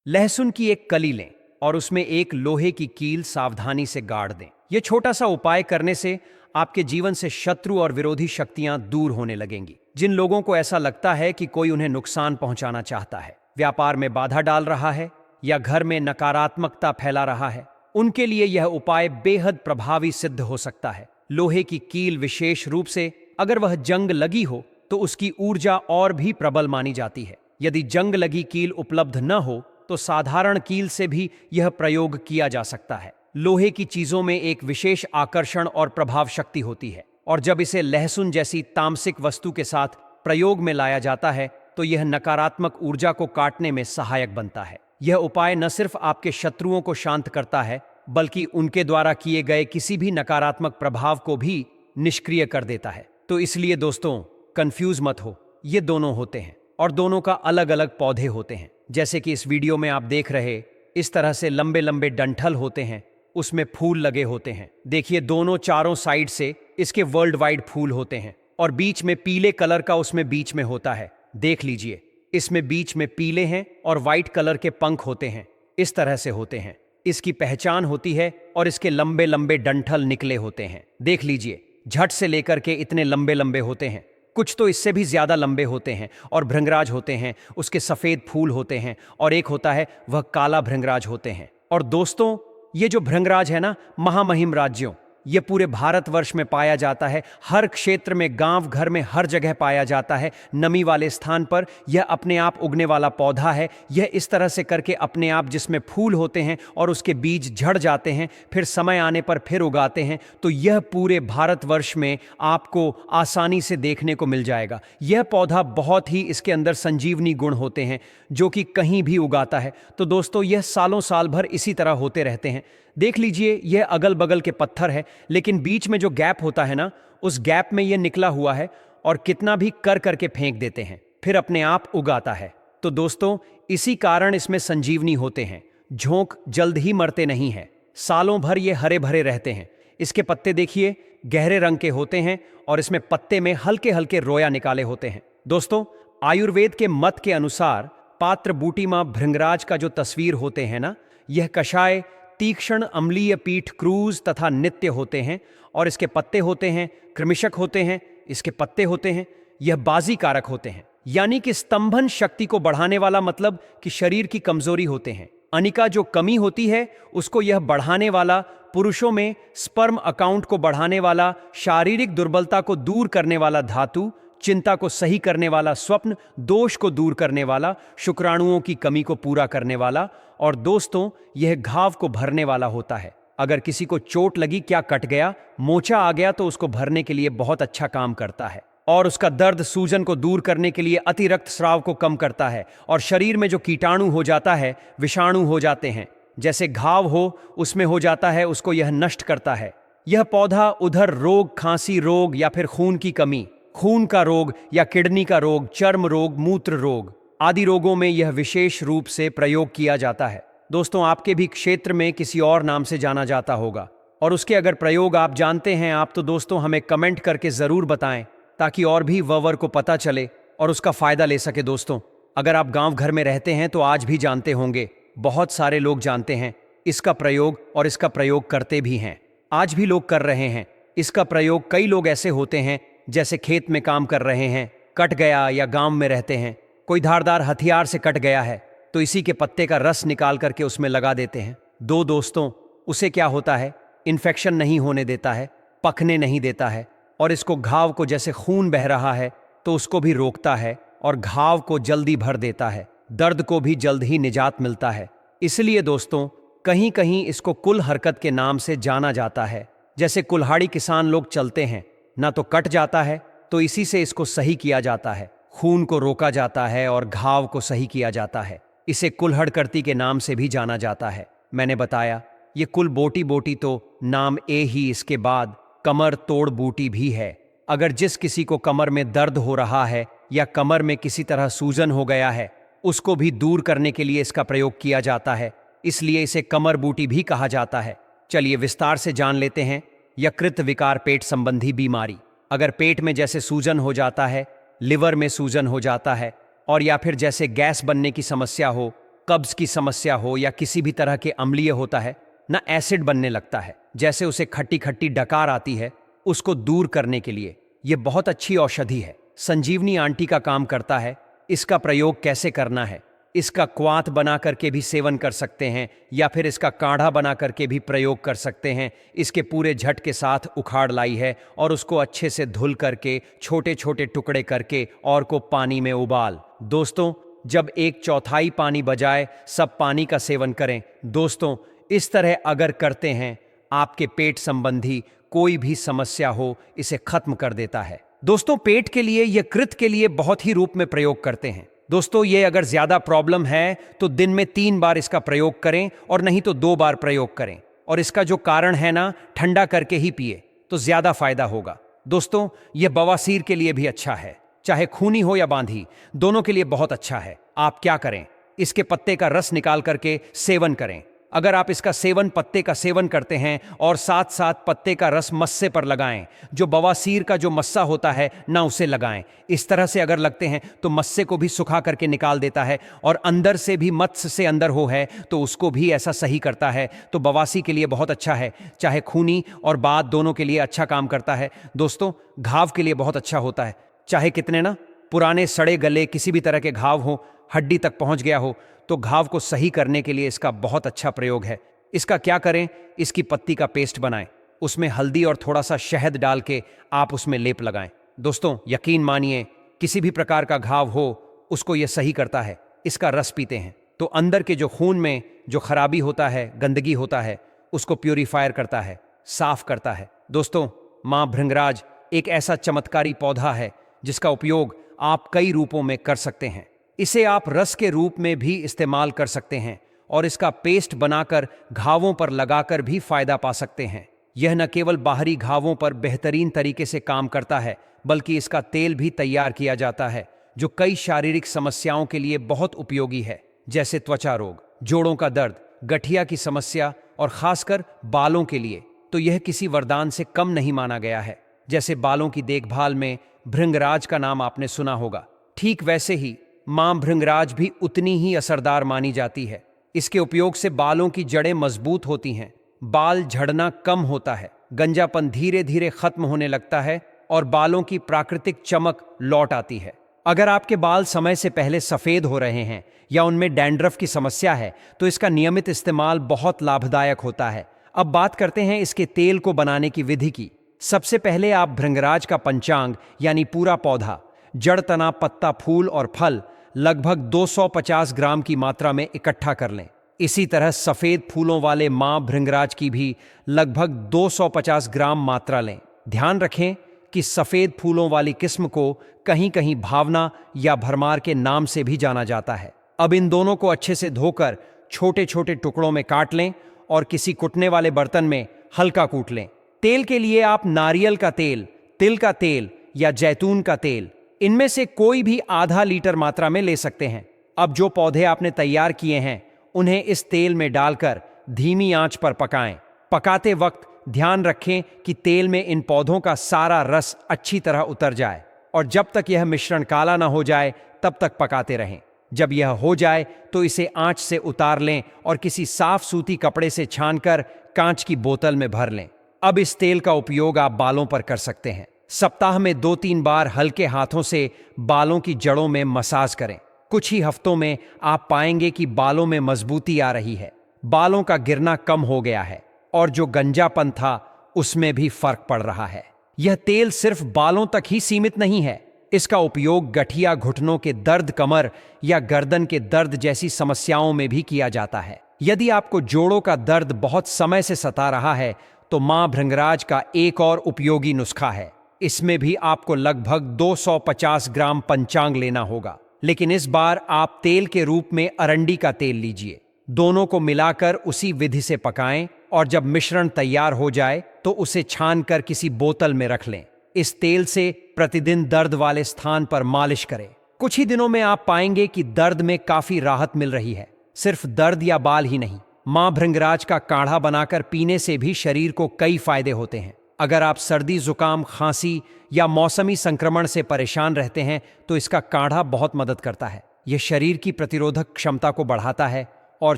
लहसुन की एक कली लें और उसमें एक लोहे की कील सावधानी से गाड़ दें। यह छोटा सा उपाय करने से आपके जीवन से शत्रु और विरोधी शक्तियां दूर होने लगेंगी। जिन लोगों को ऐसा लगता है कि कोई उन्हें नुकसान पहुंचाना चाहता है, व्यापार में बाधा डाल रहा है या घर में नकारात्मकता फैला रहा है, उनके लिए यह उपाय बेहद प्रभावी सिद्ध हो सकता है। लोहे की कील विशेष रूप से अगर वह जंग लगी हो तो उसकी ऊर्जा और भी प्रबल मानी जाती है। यदि जंग लगी कील उपलब्ध न हो तो साधारण कील से भी यह प्रयोग किया जा सकता है। लोहे की चीजों में एक विशेष आकर्षण और प्रभाव शक्ति होती है, और जब इसे लहसुन जैसी तामसिक वस्तु के साथ प्रयोग में लाया जाता है तो यह नकारात्मक ऊर्जा को काटने में सहायक बनता है। यह उपाय न सिर्फ आपके शत्रुओं को शांत करता है, बल्कि उनके द्वारा किए गए किसी भी नकारात्मक प्रभाव को भी निष्क्रिय कर देता है। तो इसलिए दोस्तों, कंफ्यूज मत हो, ये दोनों होते हैं और दोनों का अलग अलग पौधे होते हैं। जैसे कि इस वीडियो में आप देख रहे, इस तरह से लंबे लंबे डंठल होते हैं, उसमें फूल लगे होते हैं। देखिए, दोनों चारों साइड से इसके वर्ल्ड वाइड फूल होते हैं और बीच में पीले कलर का उसमें बीच में होता है। देख लीजिए, इसमें बीच में पीले हैं और वाइट कलर के पंख होते हैं। इस तरह से होते हैं, इसकी पहचान होती है और इसके लंबे लंबे डंठल निकले होते हैं। देख लीजिए, झट से लेकर के इतने लंबे लंबे होते हैं, कुछ तो इससे भी ज्यादा लंबे होते हैं और भृंगराज होते हैं, उसके सफेद फूल होते हैं और एक होता है वह काला भृंगराज होते हैं। और दोस्तों, ये जो भृंगराज है ना, महामहिम राज्यों, ये पूरे भारतवर्ष में पाया जाता है। हर क्षेत्र में, गांव घर में, हर जगह पाया जाता है। नमी वाले स्थान पर यह अपने आप उगने वाला पौधा है। यह इस तरह से करके अपने आप, जिसमें फूल होते हैं और उसके बीज झड़ जाते हैं, फिर समय आने पर फिर उगाते हैं। तो यह पूरे भारतवर्ष में आपको आसानी से देखने को मिल जाएगा। यह पौधा बहुत ही, इसके अंदर संजीवनी गुण होते हैं जो कि कहीं भी उगाता है। तो दोस्तों, यह सालों साल भर इसी तरह होते रहते हैं। देख लीजिए, यह अगल बगल के पत्थर है, लेकिन बीच में जो गैप होता है ना, उस गैप में यह निकला हुआ है और कितना भी कर करके फेंक देते हैं, फिर अपने आप उगाता है। तो दोस्तों, इसी कारण इसमें संजीवनी होते हैं। झोंक जल्द ही मरते नहीं हैं, सालों भर ये हरे भरे रहते हैं। इसके पत्ते देखिए, गहरे रंग के होते हैं और इसमें पत्ते में हल्के हल्के रोया निकाले होते हैं। दोस्तों, आयुर्वेद के मत के अनुसार पात्र बूटीमा भृंगराज का जो तस्वीर होते हैं ना, यह कषाय, तीक्ष्ण, अम्लीय पीठ, क्रूज तथा नित्य होते हैं। और इसके पत्ते होते हैं कृमिशक होते हैं, इसके पत्ते होते हैं, यह बाजी कारक होते हैं, यानी कि स्तंभन शक्ति को बढ़ाने वाला, मतलब कि शरीर की कमजोरी होते हैं। अनिका जो कमी होती है उसको यह बढ़ाने वाला, पुरुषों में स्पर्म अकाउंट को बढ़ाने वाला, शारीरिक दुर्बलता को दूर करने वाला धातु, चिंता को सही करने वाला स्वप्न, दोष को दूर करने वाला, शुक्राणुओं की कमी को पूरा करने वाला, और दोस्तों, यह घाव को भरने वाला होता है। अगर किसी को चोट लगी, क्या कट गया, मोचा आ गया, तो उसको भरने के लिए बहुत अच्छा काम करता है। और उसका दर्द, सूजन को दूर करने के लिए अति रक्तस्राव को कम करता है। और शरीर में जो कीटाणु हो जाता है, विषाणु हो जाते हैं, जैसे घाव हो उसमें हो जाता है, उसको यह नष्ट करता है। यह पौधा उधर रोग, खांसी रोग या फिर खून की कमी, खून का रोग या किडनी का रोग, चर्म रोग, मूत्र रोग आदि रोगों में यह विशेष रूप से प्रयोग किया जाता है। दोस्तों, आपके भी क्षेत्र में किसी और नाम से जाना जाता होगा, और उसके अगर प्रयोग आप जानते हैं आप, तो दोस्तों हमें कमेंट करके जरूर बताएं, ताकि और भी व्यूअर को पता चले और उसका फायदा ले सके। दोस्तों, अगर आप गांव घर में रहते हैं तो आज भी जानते होंगे, बहुत सारे लोग जानते हैं इसका प्रयोग और इसका प्रयोग करते भी हैं। आज भी लोग कर रहे हैं इसका प्रयोग। कई लोग ऐसे होते हैं जैसे खेत में काम कर रहे हैं, कट गया, या गांव में रहते हैं, कोई धारदार हथियार से कट गया है, तो इसी के पत्ते का रस निकाल करके उसमें लगा देते हैं। दोस्तों, उसे क्या होता है, इन्फेक्शन नहीं होने देता है, पकने नहीं देता है, और इसको घाव को, जैसे खून बह रहा है तो उसको भी रोकता है और घाव को जल्दी भर देता है, दर्द को भी जल्द ही निजात मिलता है। इसलिए दोस्तों, कहीं कहीं इसको कुल हरकत के नाम से जाना जाता है। जैसे कुल्हाड़ी किसान लोग चलते हैं, ना तो कट जाता है, तो इसी से इसको सही किया जाता है, खून को रोका जाता है और घाव को सही किया जाता है। इसे कुल्हड़ करती के नाम से भी जाना जाता है। मैंने बताया, ये कुल बोटी बोटी तो नाम ए ही, इसके बाद कमर तोड़ बूटी भी है। अगर जिस किसी को कमर में दर्द हो रहा है या कमर में किसी तरह सूजन हो गया है, उसको भी दूर करने के लिए इसका प्रयोग किया जाता है, इसलिए इसे कमर बूटी भी कहा जाता है। चलिए विस्तार से जान लेते हैं यकृत विकार, पेट संबंधी बीमारी। अगर पेट में जैसे सूजन हो जाता है, लिवर में सूजन हो जाता है, और या फिर जैसे गैस बनने की समस्या हो, कब्ज की समस्या हो या किसी भी तरह के अम्लीय होता है ना, एसिड बनने लगता है, जैसे उसे खट्टी खट्टी डकार आती है, उसको दूर करने के लिए यह बहुत अच्छी औषधि है। संजीवनी आंटी का काम करता है। इसका प्रयोग कैसे करना है? इसका क्वाथ बना करके भी सेवन कर सकते हैं या फिर इसका काढ़ा बना करके भी प्रयोग कर सकते हैं। इसके पूरे झट के साथ उखाड़ लाई है और उसको अच्छे से धुल करके छोटे छोटे टुकड़े करके और को पानी में उबाल। दोस्तों, जब 1/4 पानी बजाए सब पानी का सेवन करें। दोस्तों, इस तरह अगर करते हैं, आपके पेट संबंधी कोई भी समस्या हो इसे खत्म कर देता है। दोस्तों, पेट के लिए यह कृत के लिए बहुत ही रूप में प्रयोग करते हैं। दोस्तों, ये अगर ज्यादा प्रॉब्लम है तो दिन में 3 बार इसका प्रयोग करें और नहीं तो 2 बार प्रयोग करें। और इसका जो कारण है ना, ठंडा करके ही पिए तो ज्यादा फायदा होगा। दोस्तों, यह बवासीर के लिए भी अच्छा है, चाहे खूनी हो या बांधी, दोनों के लिए बहुत अच्छा है। आप क्या करें, इसके पत्ते का रस निकाल करके सेवन करें। अगर आप इसका सेवन पत्ते का सेवन करते हैं और साथ साथ पत्ते का रस मस्से पर लगाएं, जो बवासीर का जो मस्सा होता है ना, उसे लगाएं। इस तरह से अगर लगते हैं तो मस्से को भी सुखा करके निकाल देता है और अंदर से भी मत्स्य से अंदर हो है तो उसको भी ऐसा सही करता है। तो बवासी के लिए बहुत अच्छा है, चाहे खूनी और बात दोनों के लिए अच्छा काम करता है। दोस्तों, घाव के लिए बहुत अच्छा होता है, चाहे कितने ना पुराने सड़े गले किसी भी तरह के घाव हो, हड्डी तक पहुंच गया हो, तो घाव को सही करने के लिए इसका बहुत अच्छा प्रयोग है। इसका क्या करें, इसकी पत्ती का पेस्ट बनाएं, उसमें हल्दी और थोड़ा सा शहद डाल के आप उसमें लेप लगाएं। दोस्तों, यकीन मानिए, किसी भी प्रकार का घाव हो उसको यह सही करता है। इसका रस पीते हैं तो अंदर के जो खून में जो खराबी होता है, गंदगी होता है, उसको प्यूरिफायर करता है, साफ करता है। दोस्तों, माँ भृंगराज एक ऐसा चमत्कारी पौधा है जिसका उपयोग आप कई रूपों में कर सकते हैं। इसे आप रस के रूप में भी इस्तेमाल कर सकते हैं और इसका पेस्ट बनाकर घावों पर लगाकर भी फायदा पा सकते हैं। यह न केवल बाहरी घावों पर बेहतरीन तरीके से काम करता है, बल्कि इसका तेल भी तैयार किया जाता है, जो कई शारीरिक समस्याओं के लिए बहुत उपयोगी है, जैसे त्वचा रोग, जोड़ों का दर्द, गठिया की समस्या और खासकर बालों के लिए तो यह किसी वरदान से कम नहीं माना गया है। जैसे बालों की देखभाल में भृंगराज का नाम आपने सुना होगा, ठीक वैसे ही मां भृंगराज भी उतनी ही असरदार मानी जाती है। इसके उपयोग से बालों की जड़ें मजबूत होती हैं, बाल झड़ना कम होता है, गंजापन धीरे धीरे खत्म होने लगता है और बालों की प्राकृतिक चमक लौट आती है। अगर आपके बाल समय से पहले सफेद हो रहे हैं या उनमें डैंड्रफ की समस्या है तो इसका नियमित इस्तेमाल बहुत लाभदायक होता है। अब बात करते हैं इसके तेल को बनाने की विधि की। सबसे पहले आप भृंगराज का पंचांग यानी पूरा पौधा, जड़, तना, पत्ता, फूल और फल लगभग 250 ग्राम की मात्रा में इकट्ठा कर लें। इसी तरह सफेद फूलों वाले मां भृंगराज की भी लगभग 250 ग्राम मात्रा लें। ध्यान रखें कि सफेद फूलों वाली किस्म को कहीं कहीं भावना या भरमार के नाम से भी जाना जाता है। अब इन दोनों को अच्छे से धोकर छोटे छोटे टुकड़ों में काट लें और किसी कुटने वाले बर्तन में हल्का कूट लें। तेल के लिए आप नारियल का तेल, तिल का तेल या जैतून का तेल, इनमें से कोई भी आधा लीटर मात्रा में ले सकते हैं। अब जो पौधे आपने तैयार किए हैं उन्हें इस तेल में डालकर धीमी आंच पर पकाएं। पकाते वक्त ध्यान रखें कि तेल में इन पौधों का सारा रस अच्छी तरह उतर जाए और जब तक यह मिश्रण काला ना हो जाए तब तक पकाते रहें। जब यह हो जाए तो इसे आंच से उतार लें और किसी साफ सूती कपड़े से छानकर कांच की बोतल में भर लें। अब इस तेल का उपयोग आप बालों पर कर सकते हैं। सप्ताह में 2-3 बार हल्के हाथों से बालों की जड़ों में मसाज करें। कुछ ही हफ्तों में आप पाएंगे कि बालों में मजबूती आ रही है, बालों का गिरना कम हो गया है और जो गंजापन था उसमें भी फर्क पड़ रहा है। यह तेल सिर्फ बालों तक ही सीमित नहीं है, इसका उपयोग गठिया, घुटनों के दर्द, कमर या गर्दन के दर्द जैसी समस्याओं में भी किया जाता है। यदि आपको जोड़ों का दर्द बहुत समय से सता रहा है तो मां भृंगराज का एक और उपयोगी नुस्खा है। इसमें भी आपको लगभग 250 ग्राम पंचांग लेना होगा, लेकिन इस बार आप तेल के रूप में अरंडी का तेल लीजिए। दोनों को मिलाकर उसी विधि से पकाएं और जब मिश्रण तैयार हो जाए तो उसे छानकर किसी बोतल में रख लें। इस तेल से प्रतिदिन दर्द वाले स्थान पर मालिश करें। कुछ ही दिनों में आप पाएंगे कि दर्द में काफी राहत मिल रही है। सिर्फ दर्द या बाल ही नहीं, मां भृंगराज का काढ़ा बनाकर पीने से भी शरीर को कई फायदे होते हैं। अगर आप सर्दी, जुकाम, खांसी या मौसमी संक्रमण से परेशान रहते हैं तो इसका काढ़ा बहुत मदद करता है। यह शरीर की प्रतिरोधक क्षमता को बढ़ाता है और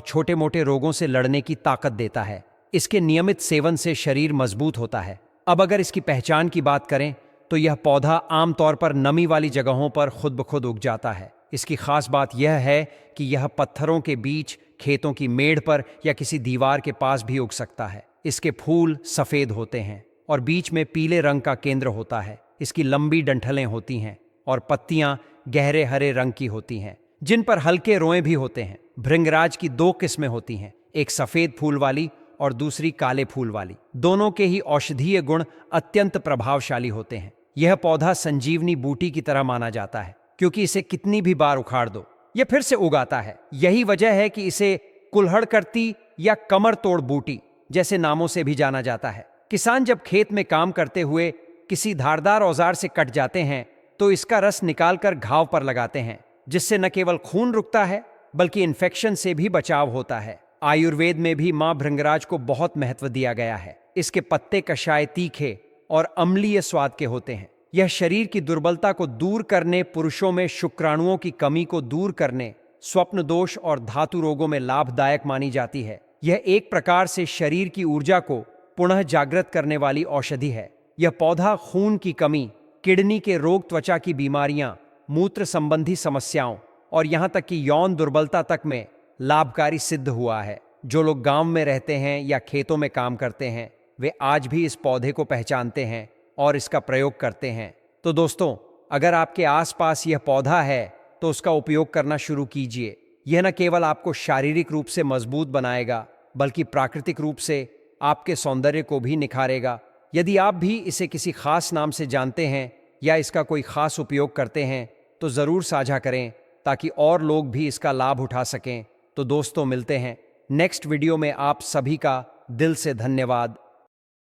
छोटे मोटे रोगों से लड़ने की ताकत देता है। इसके नियमित सेवन से शरीर मजबूत होता है। अब अगर इसकी पहचान की बात करें तो यह पौधा आमतौर पर नमी वाली जगहों पर खुद ब खुद उग जाता है। इसकी खास बात यह है कि यह पत्थरों के बीच, खेतों की मेड़ पर या किसी दीवार के पास भी उग सकता है। इसके फूल सफेद होते हैं और बीच में पीले रंग का केंद्र होता है। इसकी लंबी डंठलें होती हैं और पत्तियां गहरे हरे रंग की होती हैं, जिन पर हल्के रोएं भी होते हैं। भृंगराज की दो किस्में होती हैं, एक सफेद फूल वाली और दूसरी काले फूल वाली। दोनों के ही औषधीय गुण अत्यंत प्रभावशाली होते हैं। यह पौधा संजीवनी बूटी की तरह माना जाता है, क्योंकि इसे कितनी भी बार उखाड़ दो यह फिर से उगाता है। यही वजह है कि इसे कुल्हड़ करती या कमर तोड़ बूटी जैसे नामों से भी जाना जाता है। किसान जब खेत में काम करते हुए किसी धारदार औजार से कट जाते हैं तो इसका रस निकालकर घाव पर लगाते हैं, जिससे न केवल खून रुकता है बल्कि इन्फेक्शन से भी बचाव होता है। आयुर्वेद में भी मां भृंगराज को बहुत महत्व दिया गया है। इसके पत्ते कषाय तीखे और अम्लीय स्वाद के होते हैं। यह शरीर की दुर्बलता को दूर करने, पुरुषों में शुक्राणुओं की कमी को दूर करने, स्वप्न दोष और धातु रोगों में लाभदायक मानी जाती है। यह एक प्रकार से शरीर की ऊर्जा को पुनः जागृत करने वाली औषधि है। यह पौधा खून की कमी, किडनी के रोग, त्वचा की बीमारियां, मूत्र संबंधी समस्याओं और यहां तक कि यौन दुर्बलता तक में लाभकारी सिद्ध हुआ है। जो लोग गांव में रहते हैं या खेतों में काम करते हैं वे आज भी इस पौधे को पहचानते हैं और इसका प्रयोग करते हैं। तो दोस्तों, अगर आपके आसपास यह पौधा है तो उसका उपयोग करना शुरू कीजिए। यह न केवल आपको शारीरिक रूप से मजबूत बनाएगा बल्कि प्राकृतिक रूप से आपके सौंदर्य को भी निखारेगा। यदि आप भी इसे किसी खास नाम से जानते हैं या इसका कोई खास उपयोग करते हैं तो ज़रूर साझा करें ताकि और लोग भी इसका लाभ उठा सकें। तो दोस्तों, मिलते हैं नेक्स्ट वीडियो में। आप सभी का दिल से धन्यवाद।